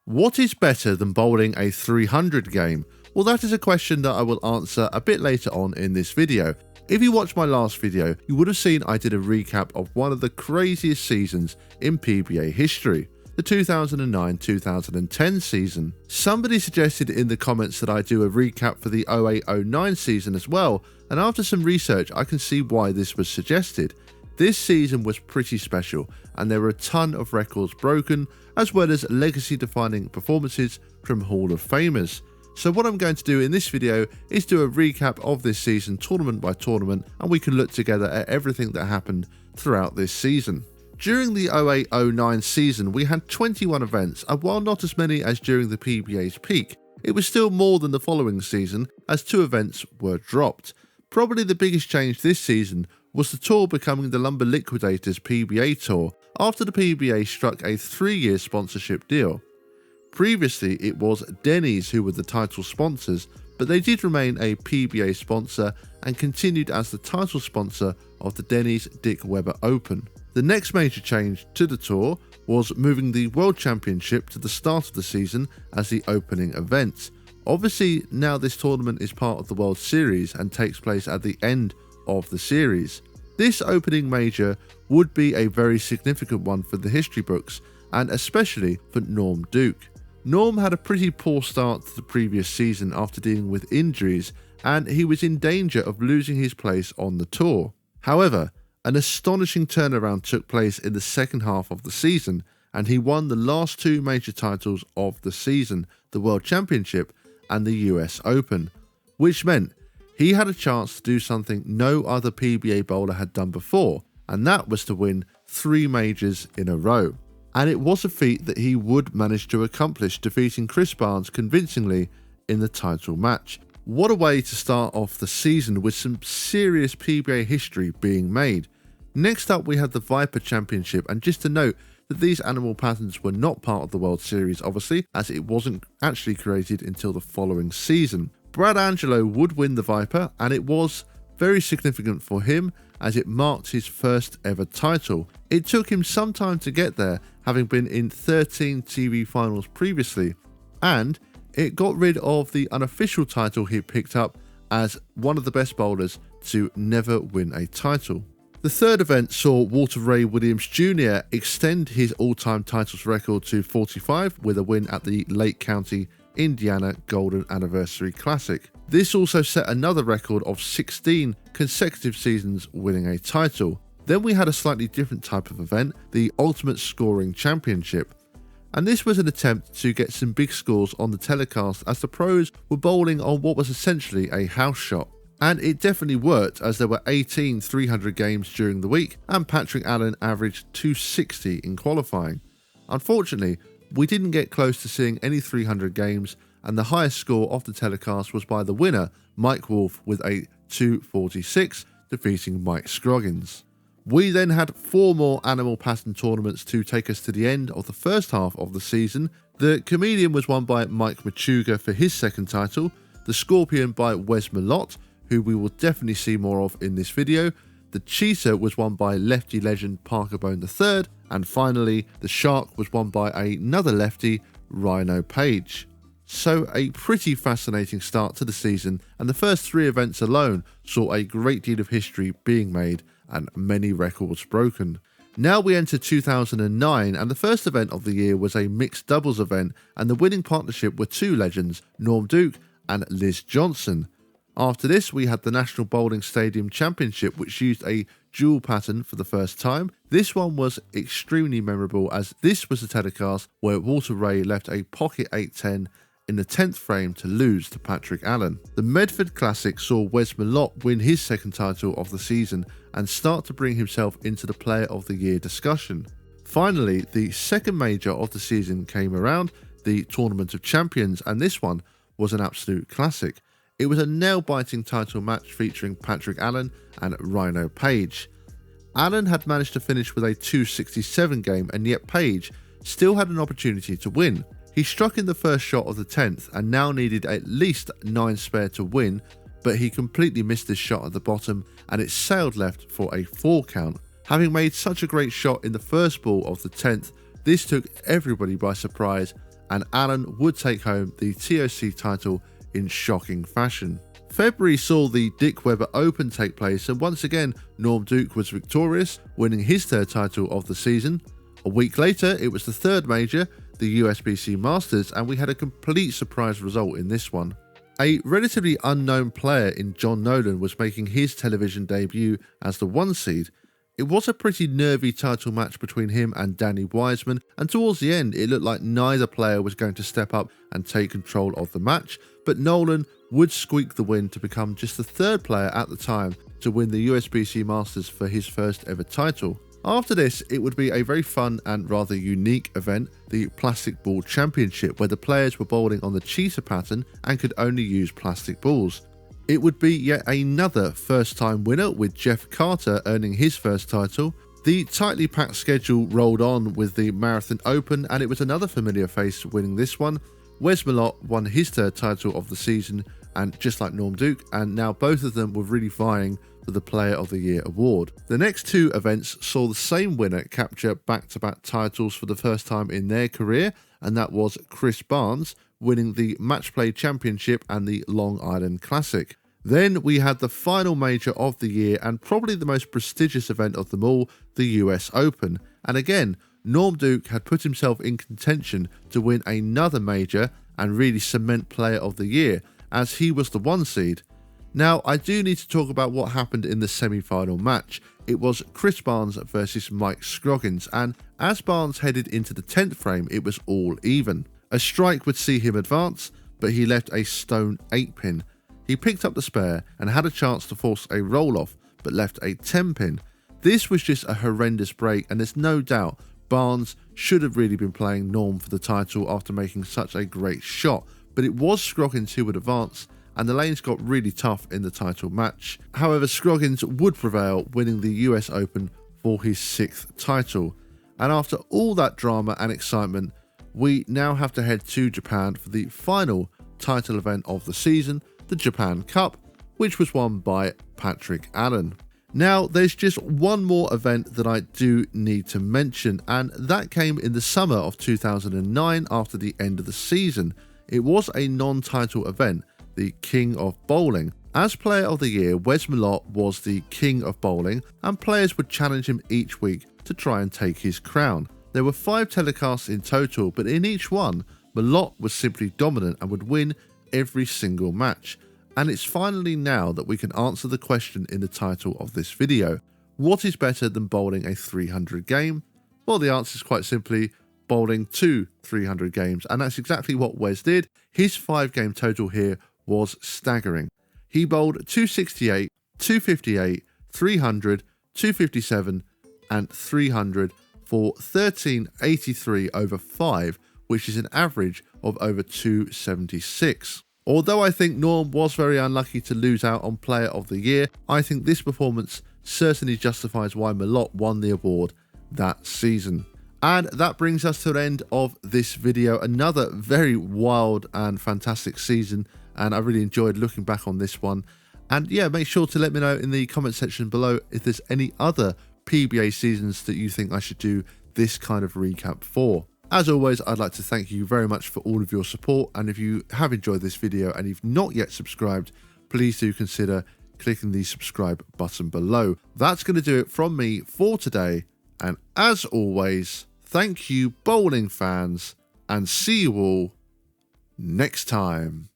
What is better than bowling a 300 game? Well, that is a question that I will answer a bit later on in this video. If you watched my last video, you would have seen I did a recap of one of the craziest seasons in PBA history, the 2009-2010 season. Somebody suggested in the comments that I do a recap for the 08-09 season as well, and after some research I can see why this was suggested. This season was pretty special, and there were a ton of records broken, as well as legacy-defining performances from Hall of Famers. So what I'm going to do in this video is do a recap of this season tournament by tournament, and we can look together at everything that happened throughout this season. During the 08-09 season, we had 21 events, and while not as many as during the PBA's peak, it was still more than the following season, as 2 events were dropped. Probably the biggest change this season was the tour becoming the Lumber Liquidators PBA Tour after the PBA struck a 3-year sponsorship deal. Previously, it was Denny's who were the title sponsors, but they did remain a PBA sponsor and continued as the title sponsor of the Denny's Dick Webber Open. The next major change to the tour was moving the World Championship to the start of the season as the opening event. Obviously, now this tournament is part of the World Series and takes place at the end of the series. This opening major would be a very significant one for the history books, and especially for Norm Duke. Norm had a pretty poor start to the previous season after dealing with injuries, and he was in danger of losing his place on the tour. However, an astonishing turnaround took place in the second half of the season, and he won the last 2 major titles of the season, the World Championship and the US Open, which meant he had a chance to do something no other PBA bowler had done before, and that was to win 3 majors in a row. And it was a feat that he would manage to accomplish, defeating Chris Barnes convincingly in the title match. What a way to start off the season with some serious PBA history being made. Next up we had the Viper Championship, and just to note that these animal patterns were not part of the World Series obviously, as it wasn't actually created until the following season. Brad Angelo would win the Viper, and it was very significant for him as it marked his first ever title. It took him some time to get there, having been in 13 TV finals previously, and it got rid of the unofficial title he picked up as one of the best bowlers to never win a title. The third event saw Walter Ray Williams Jr. extend his all-time titles record to 45 with a win at the Lake County, Indiana Golden Anniversary Classic. This also set another record of 16 consecutive seasons winning a title. Then we had a slightly different type of event, the Ultimate Scoring Championship. And this was an attempt to get some big scores on the telecast as the pros were bowling on what was essentially a house shot. And it definitely worked, as there were 18 300 games during the week and Patrick Allen averaged 260 in qualifying. Unfortunately, we didn't get close to seeing any 300 games, and the highest score of the telecast was by the winner, Mike Wolf, with a 246, defeating Mike Scroggins. We then had 4 more animal pattern tournaments to take us to the end of the first half of the season. The Comedian was won by Mike Machuga for his second title, the Scorpion by Wes Malott, who we will definitely see more of in this video. The Cheetah was won by lefty legend Parker Bone III, and finally the Shark was won by another lefty, Rhino Page. So a pretty fascinating start to the season, and the first 3 events alone saw a great deal of history being made and many records broken. Now we enter 2009, and the first event of the year was a mixed doubles event, and the winning partnership were 2 legends, Norm Duke and Liz Johnson. After this, we had the National Bowling Stadium Championship, which used a dual pattern for the first time. This one was extremely memorable, as this was a telecast where Walter Ray left a pocket 810 in the 10th frame to lose to Patrick Allen. The Medford Classic saw Wes Malott win his second title of the season and start to bring himself into the Player of the Year discussion. Finally, the second major of the season came around, the Tournament of Champions, and this one was an absolute classic. It was a nail-biting title match featuring Patrick Allen and Rhino Page. Allen had managed to finish with a 267 game, and yet Page still had an opportunity to win. He struck in the first shot of the 10th and now needed at least 9 spare to win, but he completely missed this shot at the bottom and it sailed left for a 4 count. Having made such a great shot in the first ball of the 10th, this took everybody by surprise and Allen would take home the TOC title in shocking fashion. February saw the Dick Webber Open take place, and once again Norm Duke was victorious, winning his third title of the season. A week later it was the third major, the USBC Masters, and we had a complete surprise result in this one. A relatively unknown player in John Nolan was making his television debut as the 1 seed. It was a pretty nervy title match between him and Danny Wiseman, and towards the end it looked like neither player was going to step up and take control of the match, but Nolan would squeak the win to become just the third player at the time to win the USBC Masters for his first ever title. After this, it would be a very fun and rather unique event, the Plastic Ball Championship, where the players were bowling on the cheetah pattern and could only use plastic balls. It would be yet another first-time winner, with Jeff Carter earning his first title. The tightly packed schedule rolled on with the Marathon Open, and it was another familiar face winning this one. Wes Malott won his third title of the season, and just like Norm Duke, and now both of them were really vying for the Player of the Year award. The next two events saw the same winner capture back-to-back titles for the first time in their career, and that was Chris Barnes winning the Match Play Championship and the Long Island Classic. Then we had the final major of the year and probably the most prestigious event of them all, the US Open. And again, Norm Duke had put himself in contention to win another major and really cement Player of the Year, as he was the 1 seed. Now, I do need to talk about what happened in the semi-final match. It was Chris Barnes versus Mike Scroggins, and as Barnes headed into the 10th frame, it was all even. A strike would see him advance, but he left a stone 8-pin. He picked up the spare and had a chance to force a roll-off, but left a 10-pin. This was just a horrendous break, and there's no doubt Barnes should have really been playing Norm for the title after making such a great shot, but it was Scroggins who would advance, and the lanes got really tough in the title match. However, Scroggins would prevail, winning the US Open for his 6th title. And after all that drama and excitement, we now have to head to Japan for the final title event of the season, the Japan Cup, which was won by Patrick Allen. Now, there's just one more event that I do need to mention, and that came in the summer of 2009 after the end of the season. It was a non-title event, the King of Bowling. As Player of the Year, Wes Malott was the King of Bowling, and players would challenge him each week to try and take his crown. There were 5 telecasts in total, but in each one, Malott was simply dominant and would win every single match. And it's finally now that we can answer the question in the title of this video. What is better than bowling a 300 game? Well, the answer is quite simply bowling 2 300 games, and that's exactly what Wes did. His 5-game total here was staggering. He bowled 268, 258, 300, 257 and 300 for 1383 over 5, which is an average of over 276. Although I think Norm was very unlucky to lose out on Player of the Year, I think this performance certainly justifies why Malott won the award that season. And that brings us to the end of this video. Another very wild and fantastic season, and I really enjoyed looking back on this one. And yeah, make sure to let me know in the comment section below if there's any other PBA seasons that you think I should do this kind of recap for. As always, I'd like to thank you very much for all of your support, and if you have enjoyed this video and you've not yet subscribed, please do consider clicking the subscribe button below. That's going to do it from me for today, and as always, thank you bowling fans, and see you all next time.